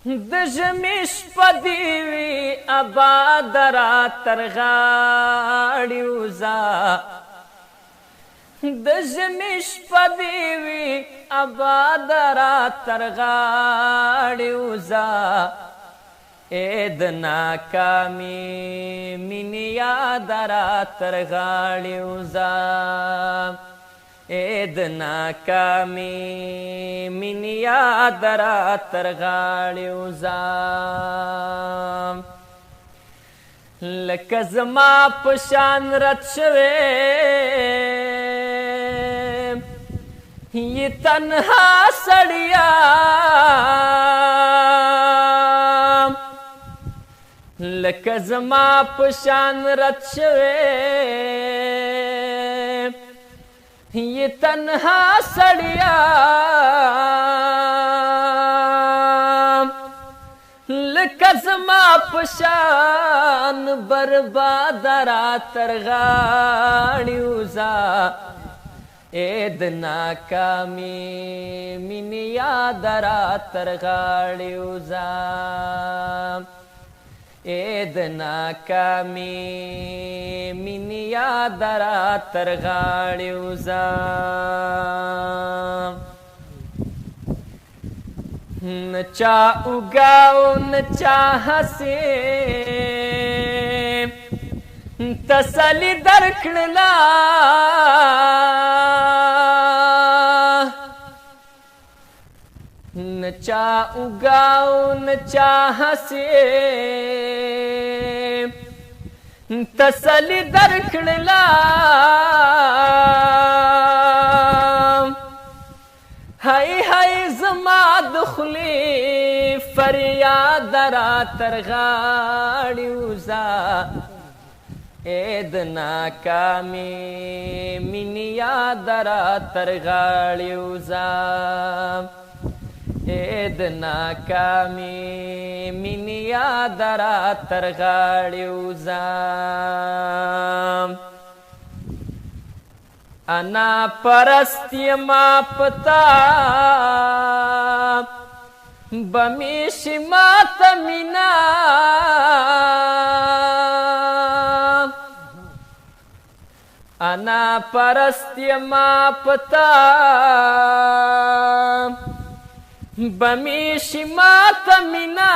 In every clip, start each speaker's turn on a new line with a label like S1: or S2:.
S1: د ژمي شپه دې وي اباد را تر غاړې وځه د ژمي شپه دې وي اباد را تر غاړې وځه اې د ناکامي مینې یاد را تر غاړې وځه اې د ناکامي مینې یاد را تر غاړې وځه لکه زما په شان رد شوې یې تنها سړیا لکه زما په شان رد شوې ये तन्हा सड़िया लकज़मा पशान बर्बाद रा तर गाड़ी उजा एद नाकामी मिनी याद रा तर गाड़ी उजा एद नाकामी मिनी याद را تر غاړې وځه نه چا اوږاو نه چا هسې تسلي درکړله نه چا اوږاو نه چا هسې تسلی درکړله هی هی زما د خولې فریاد را تر غاړې وځه اې د ناکامي مینې یاد را تر غاړې وځه اې د ناکامي مینې یاد را تر غاړې وځه انا پرست یما پتا بمیشي ماته مینا انا پرست یما پتا بمیشي ماته مینا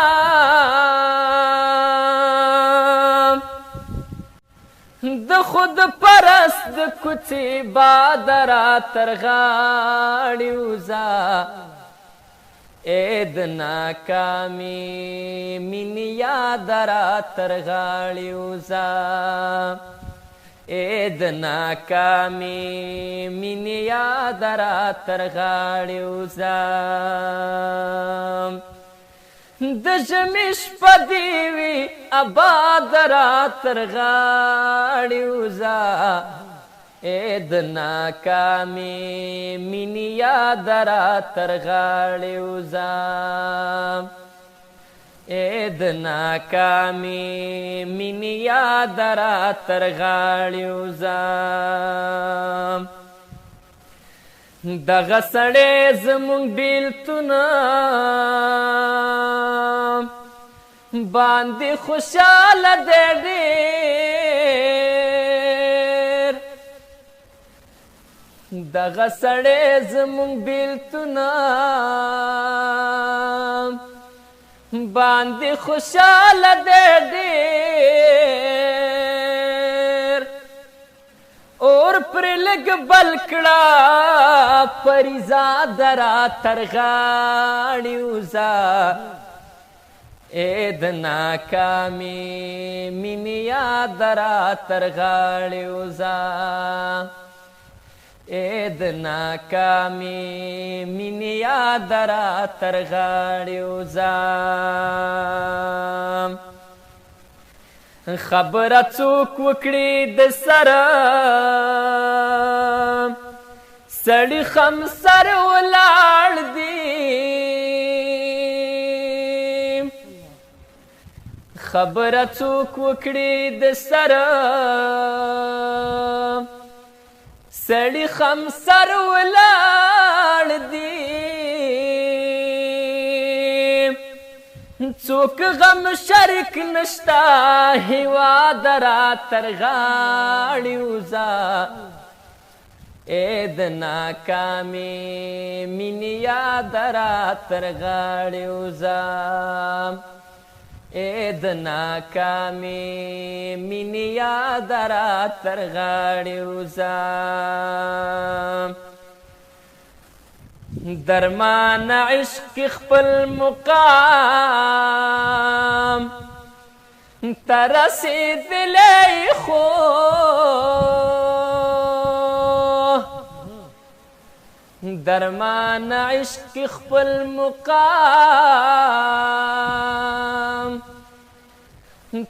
S1: د خود پرست د کوڅې باد را تر غاړې وځه اې د ناکامي مینې یاد را تر غاړې وځه اې د ناکامي مینې یاد را تر غاړې وځه د ژمي شپه دې وي اباد را تر غاړې وځه اې د ناکامي مینې یاد را تر غاړې وځه اې د ناکامي مینې یاد را تر غاړې وځه دغه سړی زمونږ بیلتونه باندې خوشاله دی ډېر دغه سړی زمونږ بیلتونه باندې خوشاله دی ډېر اور پر لګ بل کړه پریزاد را تر غاړې وځه اې د ناکامي مینې یاد را تر غاړې وځه اې د ناکامي مینې یاد را تر غاړې وځه خبره څوک وکړي د سره سړي خمسر ولاړ دي خبره څوک وکړي د سره سړي خمسر ولاړ دي څوک غم شریک نشتا هیواد را تر غاړې وځه اې د ناکامې مینې یاد را تر غاړې وځه اې د ناکامې مینې یاد را تر غاړې وځه درمان عشق خپل مقام ته رسېدلی خو درمان عشق خپل مقام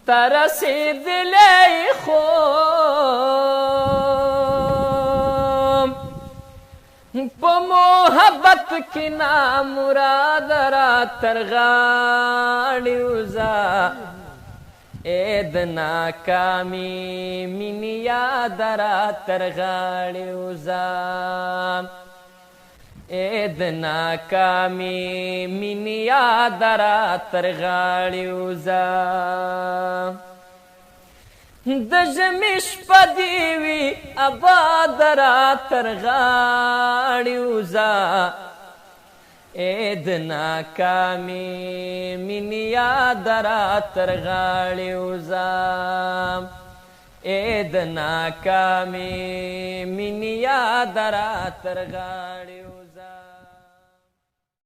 S1: ته رسېدلی خو په محبت کې نامراد را تر غاړې وځه اې د ناکامې مینې یاد را تر غاړې وځه اې د ناکامې مینې یاد را تر غاړې وځه د ژمي شپه دې وي اباد را تر غاړې وځه اې د ناکامې مینې یاد را تر غاړې وځه اې د ناکامې مینې یاد را تر غاړې